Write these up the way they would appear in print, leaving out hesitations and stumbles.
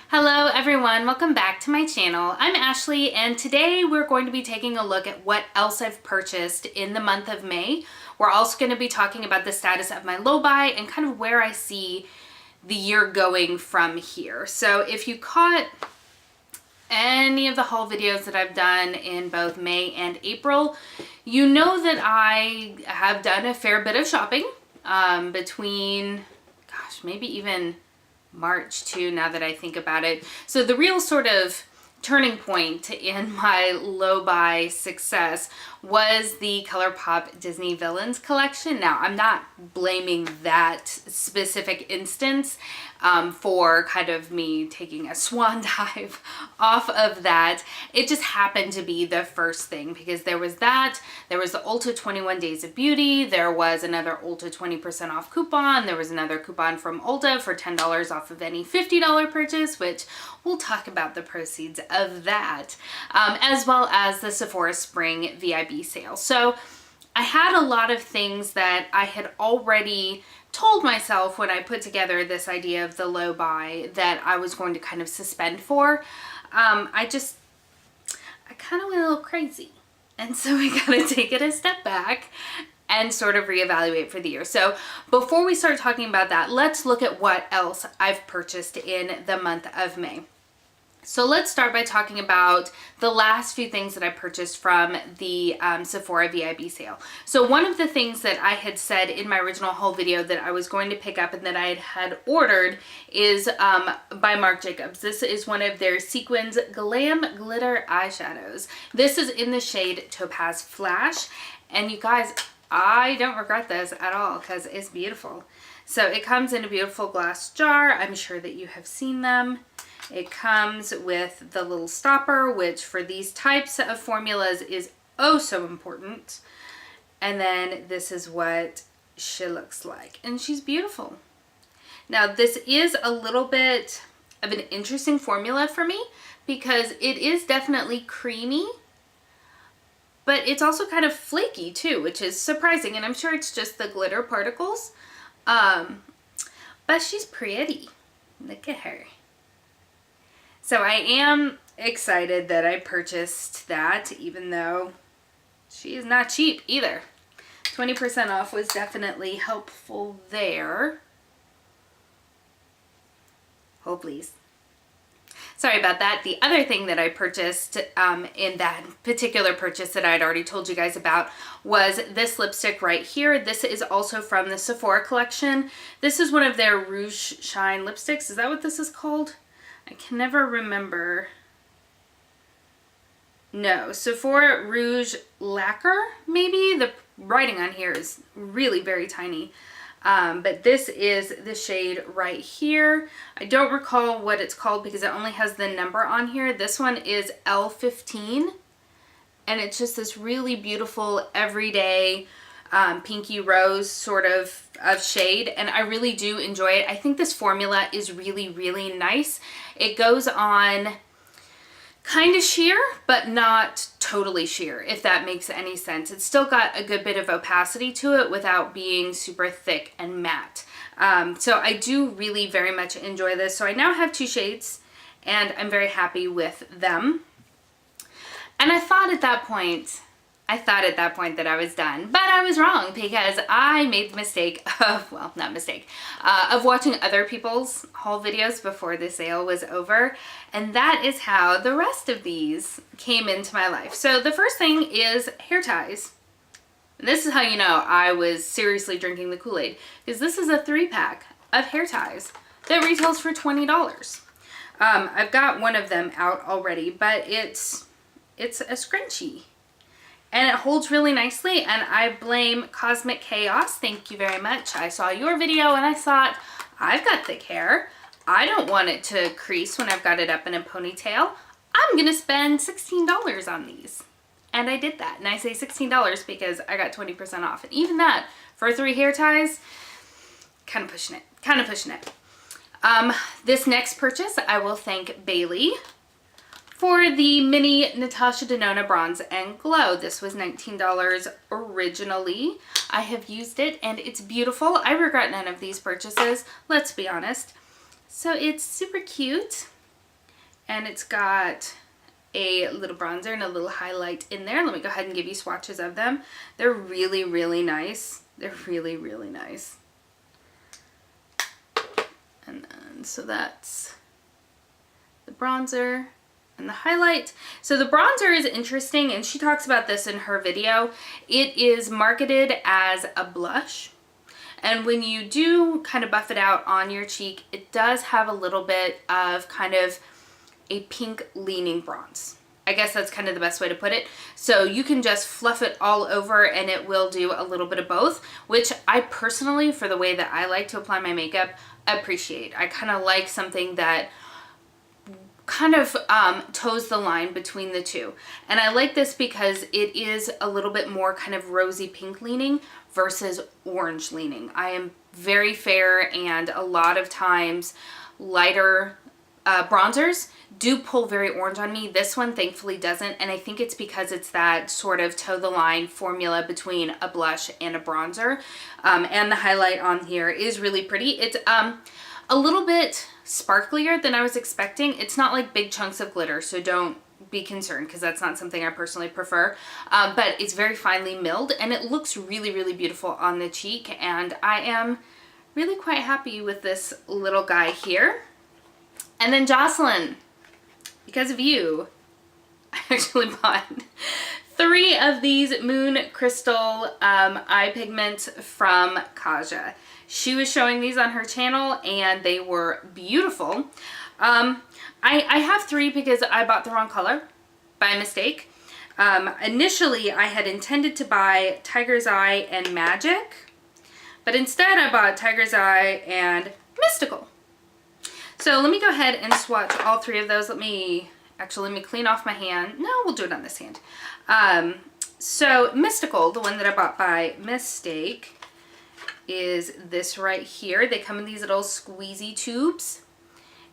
Hello everyone, welcome back to my channel. I'm Ashley and today we're going to be taking a look at what else I've purchased in the month of May. We're also going to be talking about the status of my low buy and kind of where I see the year going from here. So if you caught any of the haul videos that I've done in both May and April, you know that I have done a fair bit of shopping between, maybe even March too, now that I think about it. So the real sort of turning point in my low buy success was the ColourPop Disney Villains collection. Now, I'm not blaming that specific instance for kind of me taking a swan dive off of that. It just happened to be the first thing because there was that, there was the Ulta 21 Days of Beauty, there was another Ulta 20% off coupon, there was another coupon from Ulta for $10 off of any $50 purchase, which we'll talk about the proceeds of that, as well as the Sephora Spring VIB sale. So I had a lot of things that I had already told myself when I put together this idea of the low buy that I was going to kind of suspend for. I kind of went a little crazy. And so we got to take it a step back and sort of reevaluate for the year. So before we start talking about that, let's look at what else I've purchased in the month of May. So let's start by talking about the last few things that I purchased from the Sephora VIB sale. So one of the things that I had said in my original haul video that I was going to pick up and that I had ordered is by Marc Jacobs. This is one of their Sequins Glam Glitter Eyeshadows. This is in the shade Topaz Flash. And you guys, I don't regret this at all because it's beautiful. So it comes in a beautiful glass jar. I'm sure that you have seen them. It comes with the little stopper, which for these types of formulas is oh so important. And then this is what she looks like. And she's beautiful. Now this is a little bit of an interesting formula for me because it is definitely creamy, but it's also kind of flaky too, which is surprising. And I'm sure it's just the glitter particles. But she's pretty. Look at her. So I am excited that I purchased that, even though she is not cheap either. 20% off was definitely helpful there. Oh, please. Sorry about that. The other thing that I purchased in that particular purchase that I had already told you guys about was this lipstick right here. This is also from the Sephora collection. This is one of their Rouge Shine lipsticks. Is that what this is called? I can never remember. No, Sephora Rouge Lacquer, maybe? The writing on here is really very tiny. But this is the shade right here. I don't recall what it's called because it only has the number on here. This one is L15. And it's just this really beautiful everyday pinky rose sort of shade, and I really do enjoy it. I think this formula is really, really nice. It goes on kind of sheer, but not totally sheer, if that makes any sense. It's still got a good bit of opacity to it without being super thick and matte. So I do really very much enjoy this. So I now have two shades, and I'm very happy with them. And I thought at that point that I was done, but I was wrong because I made the mistake of, well, not mistake, of watching other people's haul videos before the sale was over. And that is how the rest of these came into my life. So the first thing is hair ties. And this is how you know I was seriously drinking the Kool-Aid, because this is a 3-pack of hair ties that retails for $20. I've got one of them out already, but it's a scrunchie. And it holds really nicely, and I blame Cosmic Chaos. Thank you very much. I saw your video and I thought, I've got thick hair. I don't want it to crease when I've got it up in a ponytail. I'm gonna spend $16 on these. And I did that. And I say $16 because I got 20% off. And even that, for 3 hair ties, kind of pushing it. This next purchase, I will thank Bailey for the mini Natasha Denona Bronze and Glow. This was $19 originally. I have used it and it's beautiful. I regret none of these purchases, let's be honest. So it's super cute. And it's got a little bronzer and a little highlight in there. Let me go ahead and give you swatches of them. They're really, really nice. They're really, really nice. And then, so that's the bronzer and the highlight. So the bronzer is interesting, and she talks about this in her video. It is marketed as a blush. And when you do kind of buff it out on your cheek, it does have a little bit of kind of a pink leaning bronze. I guess that's kind of the best way to put it. So you can just fluff it all over and it will do a little bit of both, which I personally, for the way that I like to apply my makeup, appreciate. I kind of like something that kind of toes the line between the two. And I like this because it is a little bit more kind of rosy pink leaning versus orange leaning. I am very fair, and a lot of times lighter bronzers do pull very orange on me. This one thankfully doesn't, and I think it's because it's that sort of toe the line formula between a blush and a bronzer. And the highlight on here is really pretty. It's a little bit sparklier than I was expecting. It's not like big chunks of glitter, so don't be concerned, because that's not something I personally prefer. But it's very finely milled, and it looks really, really beautiful on the cheek, and I am really quite happy with this little guy here. And then Jocelyn, because of you, I actually bought 3 of these Moon Crystal eye pigments from Kaja. She was showing these on her channel and they were beautiful. I have 3 because I bought the wrong color by mistake. Initially, I had intended to buy Tiger's Eye and Magic, but instead I bought Tiger's Eye and Mystical. So let me go ahead and swatch all 3 of those. Let me clean off my hand. No, we'll do it on this hand. So Mystical, the one that I bought by mistake, is this right here. They come in these little squeezy tubes,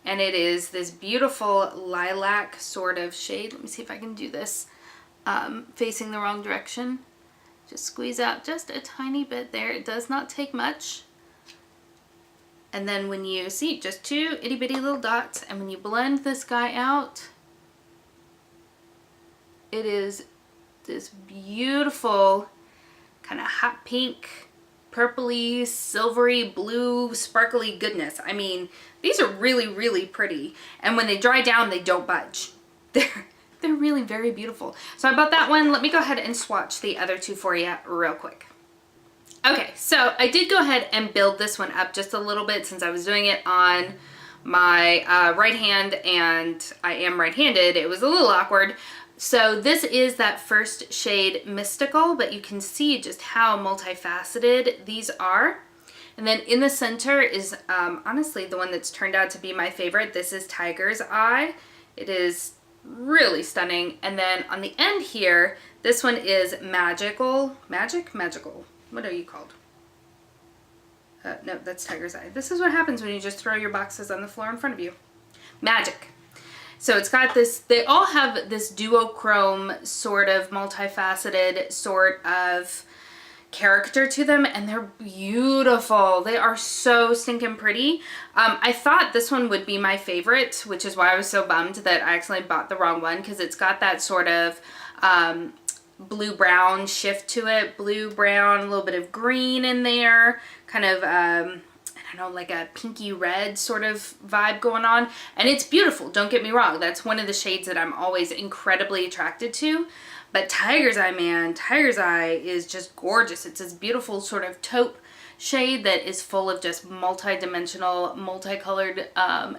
and it is this beautiful lilac sort of shade. Let me see if I can do this facing the wrong direction. Just squeeze out just a tiny bit there. It does not take much. And then when you see, just 2 itty bitty little dots, and when you blend this guy out, it is this beautiful kind of hot pink, purpley, silvery, blue, sparkly goodness. I mean, these are really, really pretty. And when they dry down, they don't budge. They're really very beautiful. So I bought that one. Let me go ahead and swatch the other 2 for you real quick. Okay, so I did go ahead and build this one up just a little bit since I was doing it on my right hand, and I am right-handed. It was a little awkward. So this is that first shade, Mystical, but you can see just how multifaceted these are. And then in the center is honestly the one that's turned out to be my favorite. This is Tiger's Eye. It is really stunning. And then on the end here, this one is Magical. Magical. What are you called? No, that's Tiger's Eye. This is what happens when you just throw your boxes on the floor in front of you. Magic. So it's got this, they all have this duochrome sort of multifaceted sort of character to them, and they're beautiful. They are so stinking pretty. I thought this one would be my favorite, which is why I was so bummed that I accidentally bought the wrong one, because it's got that sort of blue-brown shift to it. Blue-brown, a little bit of green in there, kind of, I don't know, like a pinky red sort of vibe going on. And it's beautiful, don't get me wrong. That's one of the shades that I'm always incredibly attracted to. But Tiger's Eye, man, Tiger's Eye is just gorgeous. It's this beautiful sort of taupe shade that is full of just multi-dimensional, multicolored,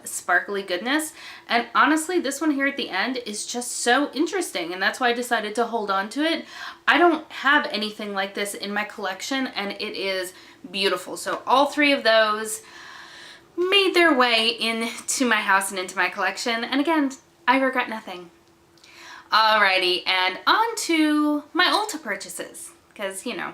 sparkly goodness. And honestly, this one here at the end is just so interesting, and that's why I decided to hold on to it. I don't have anything like this in my collection, and it is beautiful. So all 3 of those made their way into my house and into my collection, and again, I regret nothing. Alrighty, and on to my Ulta purchases, because, you know,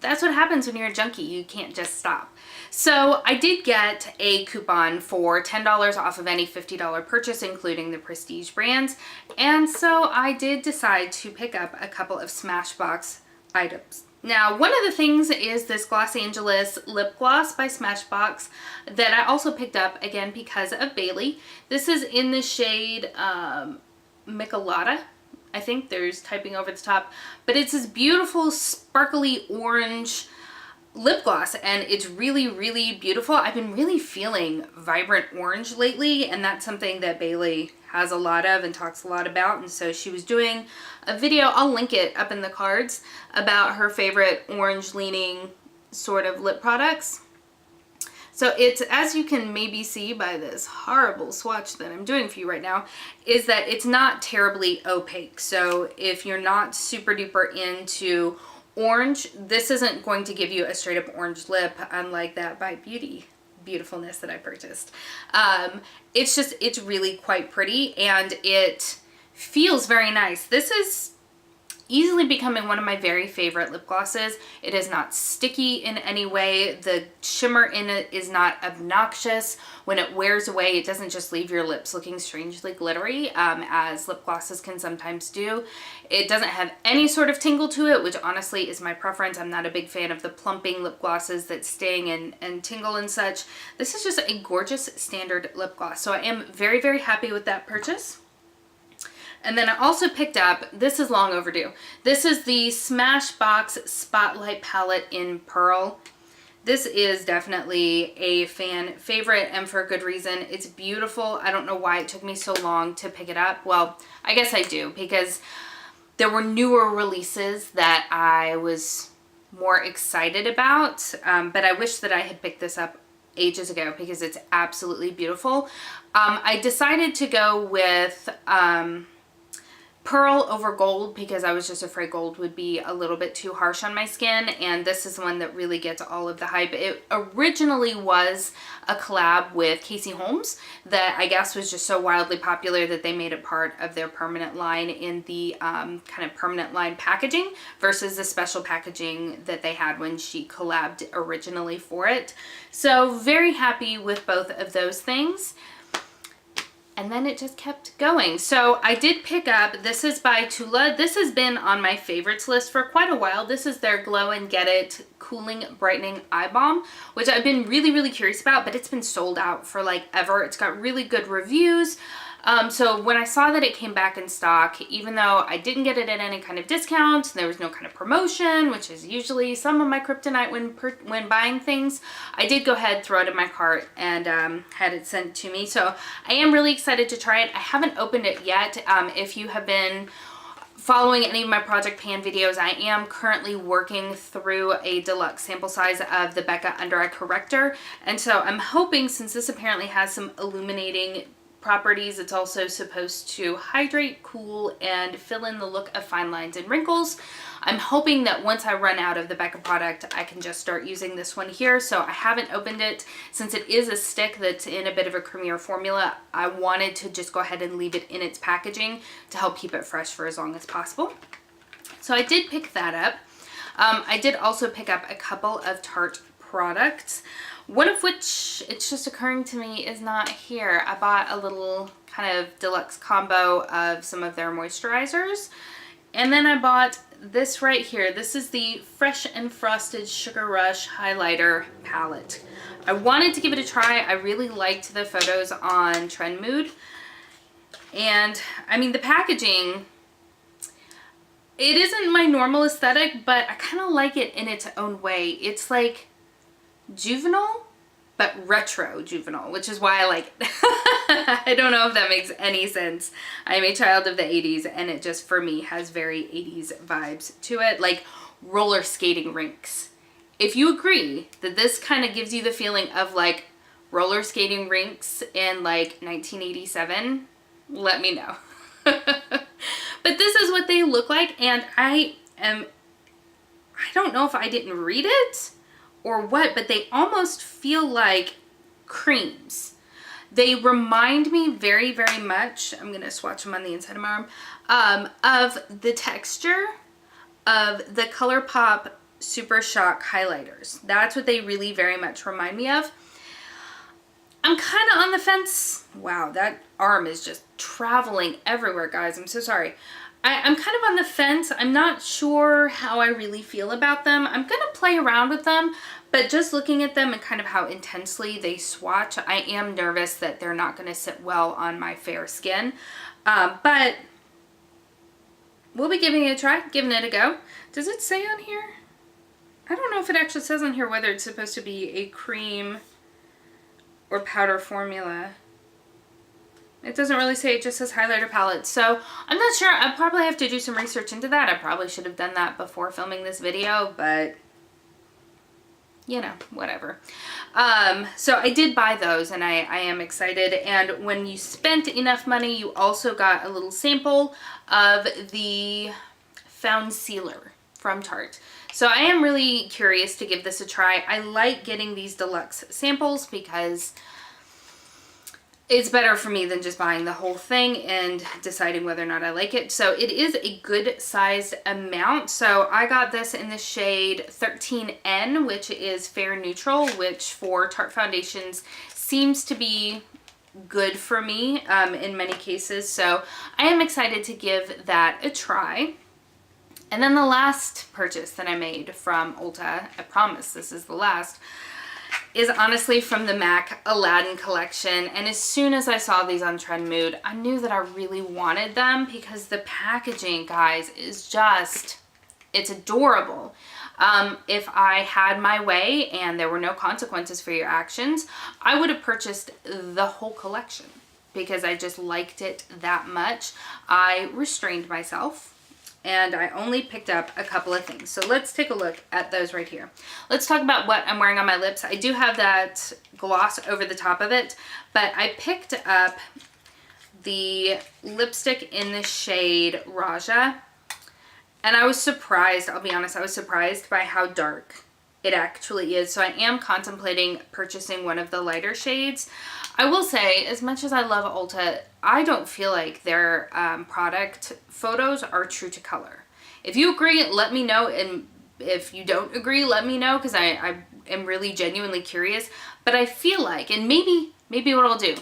that's what happens when you're a junkie. You can't just stop. So I did get a coupon for $10 off of any $50 purchase, including the prestige brands. And so I did decide to pick up a couple of Smashbox items. Now, one of the things is this Los Angeles lip gloss by Smashbox that I also picked up, again, because of Bailey. This is in the shade Michelada. I think there's typing over the top. But it's this beautiful, sparkly orange lip gloss, and it's really, really beautiful. I've been really feeling vibrant orange lately, and that's something that Bailey has a lot of and talks a lot about. And so she was doing a video, I'll link it up in the cards, about her favorite orange leaning sort of lip products. So it's, as you can maybe see by this horrible swatch that I'm doing for you right now, is that it's not terribly opaque. So if you're not super duper into orange, this isn't going to give you a straight up orange lip, unlike that by Beautifulness that I purchased. It's really quite pretty, and it feels very nice. This is easily becoming one of my very favorite lip glosses. It is not sticky in any way. The shimmer in it is not obnoxious. When it wears away, it doesn't just leave your lips looking strangely glittery, as lip glosses can sometimes do. It doesn't have any sort of tingle to it, which honestly is my preference. I'm not a big fan of the plumping lip glosses that sting and tingle and such. This is just a gorgeous standard lip gloss. So I am very, very happy with that purchase. And then I also picked up, this is long overdue, this is the Smashbox Spotlight Palette in Pearl. This is definitely a fan favorite, and for a good reason. It's beautiful. I don't know why it took me so long to pick it up. Well, I guess I do, because there were newer releases that I was more excited about, but I wish that I had picked this up ages ago because it's absolutely beautiful. I decided to go with Pearl over Gold because I was just afraid Gold would be a little bit too harsh on my skin, and this is the one that really gets all of the hype. It originally was a collab with Casey Holmes that I guess was just so wildly popular that they made it part of their permanent line in the kind of permanent line packaging versus the special packaging that they had when she collabed originally for it. So very happy with both of those things. And then it just kept going. So I did pick up, this is by Tula. This has been on my favorites list for quite a while. This is their Glow and Get It Cooling Brightening Eye Balm, which I've been really, really curious about, but it's been sold out for like ever. It's got really good reviews. So when I saw that it came back in stock, even though I didn't get it at any kind of discount, there was no kind of promotion, which is usually some of my kryptonite when buying things, I did go ahead, throw it in my cart, and had it sent to me. So I am really excited to try it. I haven't opened it yet. If you have been following any of my Project Pan videos, I am currently working through a deluxe sample size of the Becca Under Eye Corrector. And so I'm hoping, since this apparently has some illuminating properties, it's also supposed to hydrate, cool, and fill in the look of fine lines and wrinkles. I'm hoping that once I run out of the Becca product, I can just start using this one here. So I haven't opened it. Since it is a stick that's in a bit of a creamier formula, I wanted to just go ahead and leave it in its packaging to help keep it fresh for as long as possible. So I did pick that up. I did also pick up a couple of Tarte products. One of which, it's just occurring to me, is not here. I bought a little kind of deluxe combo of some of their moisturizers. And then I bought this right here. This is the Fresh and Frosted Sugar Rush Highlighter Palette. I wanted to give it a try. I really liked the photos on Trend Mood. And, I mean, the packaging, it isn't my normal aesthetic, but I kind of like it in its own way. It's like juvenile, but retro juvenile, which is why I like it. I don't know if that makes any sense. I'm a child of the 80s, and it just, for me, has very 80s vibes to it, like roller skating rinks. If you agree that this kind of gives you the feeling of like roller skating rinks in like 1987, let me know. But this is what they look like, and I don't know if I didn't read it or what, but they almost feel like creams. They remind me very, very much, I'm going to swatch them on the inside of my arm, of the texture of the ColourPop Super Shock highlighters. That's what they really very much remind me of. I'm kind of on the fence. Wow, that arm is just traveling everywhere, guys. I'm so sorry. I'm kind of on the fence. I'm not sure how I really feel about them. I'm going to play around with them, but just looking at them and kind of how intensely they swatch, I am nervous that they're not going to sit well on my fair skin. But we'll be giving it a try, giving it a go. Does it say on here? I don't know if it actually says on here whether it's supposed to be a cream or powder formula. It doesn't really say, it just says highlighter palette. So I'm not sure. I probably have to do some research into that. I probably should have done that before filming this video, but you know, whatever. So I did buy those and I am excited. And when you spent enough money, you also got a little sample of the Found Sealer from Tarte. So I am really curious to give this a try. I like getting these deluxe samples because it's better for me than just buying the whole thing and deciding whether or not I like it. So it is a good sized amount. So I got this in the shade 13N, which is fair neutral, which for Tarte foundations seems to be good for me in many cases. So I am excited to give that a try. And then the last purchase that I made from Ulta, I promise this is the last, is honestly from the MAC Aladdin collection. And as soon as I saw these on Trend Mood, I knew that I really wanted them because the packaging, guys, is just, it's adorable. If I had my way and there were no consequences for your actions, I would have purchased the whole collection because I just liked it that much. I restrained myself and I only picked up a couple of things. So let's take a look at those right here. Let's talk about what I'm wearing on my lips. I do have that gloss over the top of it, but I picked up the lipstick in the shade Raja. And I was surprised, I'll be honest, I was surprised by how dark it actually is. So I am contemplating purchasing one of the lighter shades. I will say, as much as I love Ulta, I don't feel like their product photos are true to color. If you agree, let me know. And if you don't agree, let me know, because I am really genuinely curious. But I feel like, and maybe what I'll do,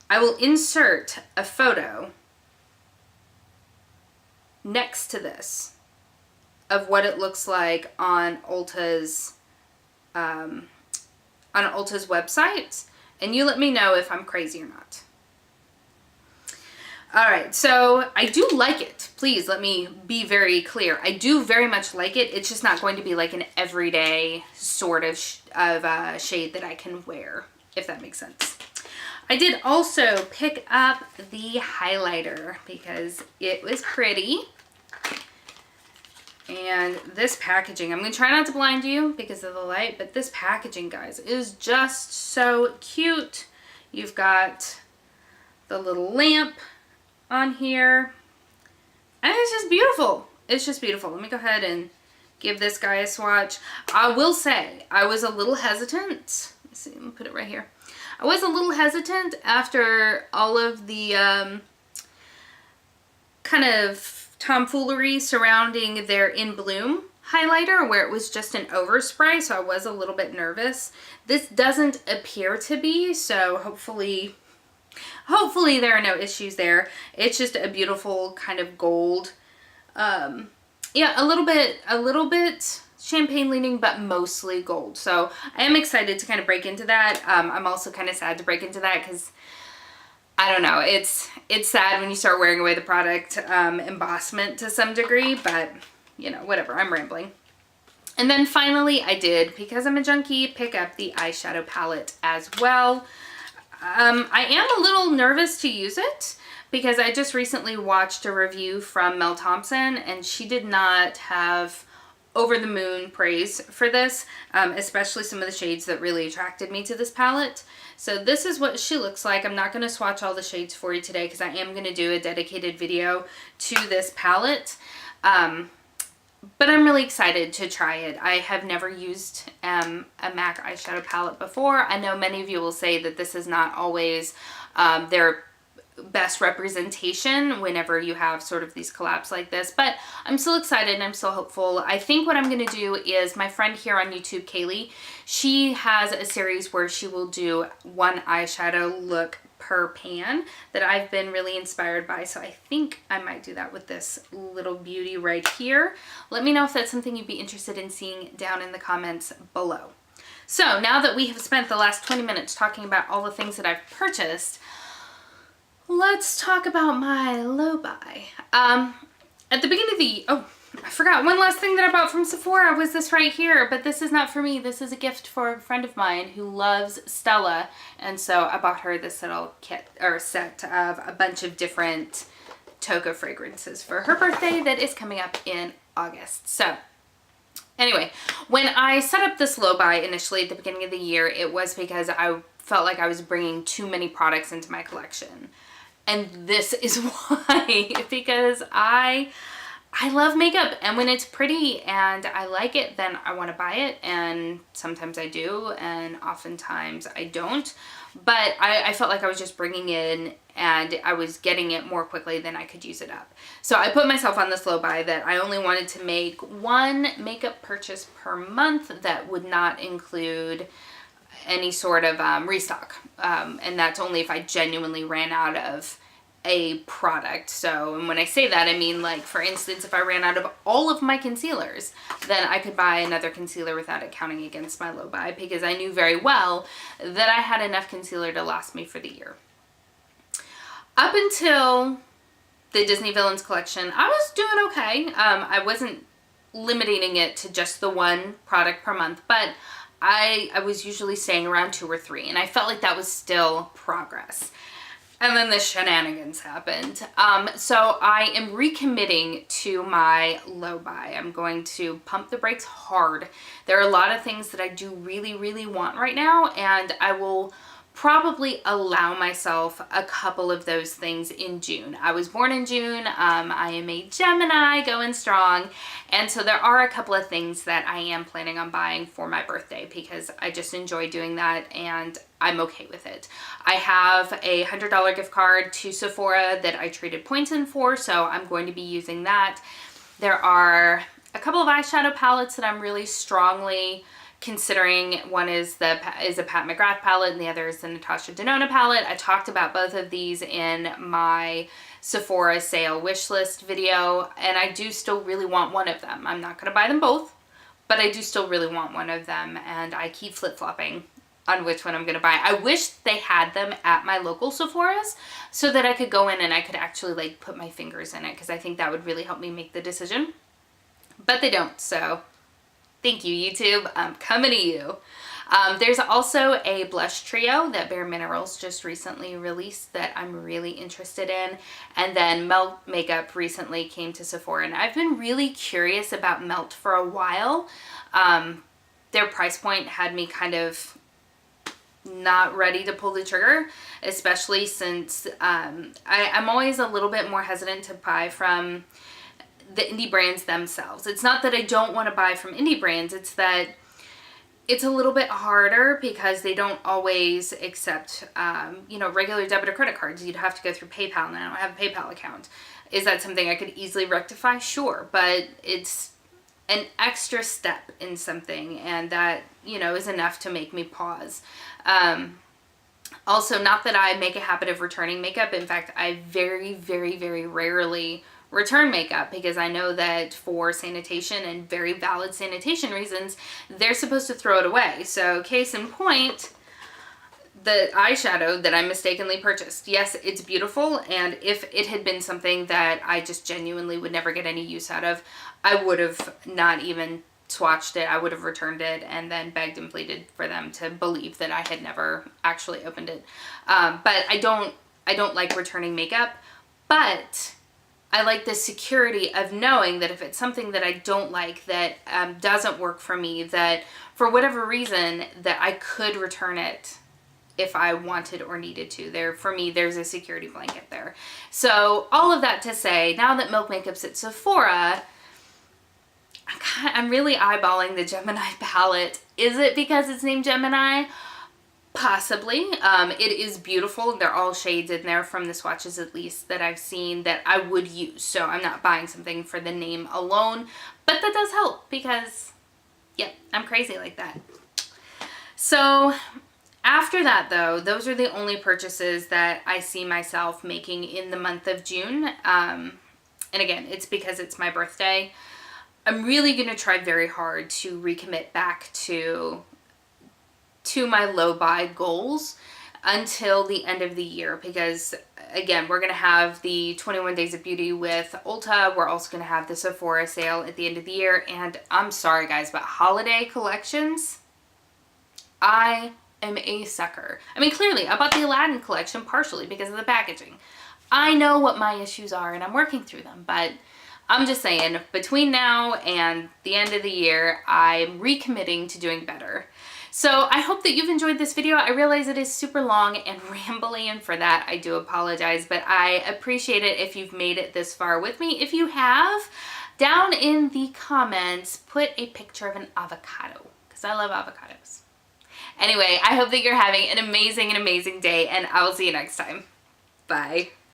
I will insert a photo next to this of what it looks like on Ulta's website, and you let me know if I'm crazy or not. All right, so I do like it. Please let me be very clear. I do very much like it. It's just not going to be like an everyday sort of shade that I can wear, if that makes sense. I did also pick up the highlighter because it was pretty. And this packaging, I'm going to try not to blind you because of the light, but this packaging, guys, is just so cute. You've got the little lamp on here, and it's just beautiful. It's just beautiful. Let me go ahead and give this guy a swatch. I will say, I was a little hesitant. Let's see, let me put it right here. I was a little hesitant after all of the kind of tomfoolery surrounding their In Bloom highlighter, where it was just an overspray, so I was a little bit nervous. This doesn't appear to be, so hopefully there are no issues there. It's just a beautiful kind of gold, yeah, a little bit champagne leaning, but mostly gold. So I am excited to kind of break into that. I'm also kind of sad to break into that because I don't know, it's sad when you start wearing away the product embossment to some degree, but you know, whatever, I'm rambling. And then finally I did, because I'm a junkie, pick up the eyeshadow palette as well. I am a little nervous to use it because I just recently watched a review from Mel Thompson and she did not have over the moon praise for this, especially some of the shades that really attracted me to this palette. So this is what she looks like. I'm not going to swatch all the shades for you today because I am going to do a dedicated video to this palette. But I'm really excited to try it. I have never used a MAC eyeshadow palette before. I know many of you will say that this is not always their best representation whenever you have sort of these collabs like this, but I'm still excited and I'm still hopeful. I think what I'm going to do is, my friend here on YouTube, Kaylee, she has a series where she will do one eyeshadow look per pan that I've been really inspired by. So I think I might do that with this little beauty right here. Let me know if that's something you'd be interested in seeing down in the comments below. So now that we have spent the last 20 minutes talking about all the things that I've purchased, let's talk about my low buy. At the beginning of the, oh, I forgot one last thing that I bought from Sephora was this right here, but this is not for me. This is a gift for a friend of mine who loves Stella, and so I bought her this little kit or set of a bunch of different Toca fragrances for her birthday that is coming up in August. So anyway, when I set up this low buy initially at the beginning of the year, it was because I felt like I was bringing too many products into my collection. And this is why, because I love makeup, and when it's pretty and I like it, then I want to buy it, and sometimes I do and oftentimes I don't. But I felt like I was just bringing in and I was getting it more quickly than I could use it up. So I put myself on this low buy that I only wanted to make one makeup purchase per month that would not include any sort of restock, and that's only if I genuinely ran out of a product. So, and when I say that, I mean, like, for instance, if I ran out of all of my concealers, then I could buy another concealer without it counting against my low buy, because I knew very well that I had enough concealer to last me for the year. Up until the Disney Villains collection, I was doing okay. I wasn't limiting it to just the one product per month, but I was usually staying around 2 or 3, and I felt like that was still progress. And then the shenanigans happened. So I am recommitting to my low buy. I'm going to pump the brakes hard. There are a lot of things that I do really, really want right now, and I will probably allow myself a couple of those things in June. I was born in June. I am a Gemini going strong. And so there are a couple of things that I am planning on buying for my birthday because I just enjoy doing that and I'm okay with it. I have a $100 gift card to Sephora that I traded points in for, so I'm going to be using that. There are a couple of eyeshadow palettes that I'm really strongly considering. One is a Pat McGrath palette and the other is the Natasha Denona palette. I talked about both of these in my Sephora sale wish list video, and I do still really want one of them. I'm not going to buy them both, but I do still really want one of them, and I keep flip-flopping on which one I'm going to buy. I wish they had them at my local Sephora's so that I could go in and I could actually like put my fingers in it, because I think that would really help me make the decision, but they don't, so thank you, YouTube. I'm coming to you. There's also a blush trio that Bare Minerals just recently released that I'm really interested in. And then Melt Makeup recently came to Sephora, and I've been really curious about Melt for a while. Their price point had me kind of not ready to pull the trigger, especially since I'm always a little bit more hesitant to buy from the indie brands themselves. It's not that I don't want to buy from indie brands, it's that it's a little bit harder because they don't always accept, you know, regular debit or credit cards. You'd have to go through PayPal, and I don't have a PayPal account. Is that something I could easily rectify? Sure, but it's an extra step in something, and that, you know, is enough to make me pause. Also, not that I make a habit of returning makeup. In fact, I very, very, very rarely return makeup, because I know that for sanitation and very valid sanitation reasons, they're supposed to throw it away. So case in point, the eyeshadow that I mistakenly purchased. Yes, it's beautiful, and if it had been something that I just genuinely would never get any use out of, I would have not even swatched it. I would have returned it and then begged and pleaded for them to believe that I had never actually opened it. But I don't like returning makeup, but I like the security of knowing that if it's something that I don't like, that doesn't work for me, that for whatever reason, that I could return it if I wanted or needed to. For me, there's a security blanket there. So all of that to say, now that Milk Makeup's at Sephora, I'm really eyeballing the Gemini palette. Is it because it's named Gemini? Possibly. It is beautiful. They're all shades in there from the swatches, at least, that I've seen that I would use. So I'm not buying something for the name alone, but that does help because, yeah, I'm crazy like that. So After that though, those are the only purchases that I see myself making in the month of June. And again, it's because it's my birthday. I'm really going to try very hard to recommit back to my low buy goals until the end of the year, because again, we're going to have the 21 Days of Beauty with Ulta. We're also going to have the Sephora sale at the end of the year. And I'm sorry guys, but holiday collections, I am a sucker. I mean, clearly I bought the Aladdin collection partially because of the packaging. I know what my issues are and I'm working through them, but I'm just saying, between now and the end of the year, I'm recommitting to doing better. So I hope that you've enjoyed this video. I realize it is super long and rambly, and for that I do apologize, but I appreciate it if you've made it this far with me. If you have, down in the comments, put a picture of an avocado, because I love avocados. Anyway, I hope that you're having an amazing day, and I will see you next time. Bye.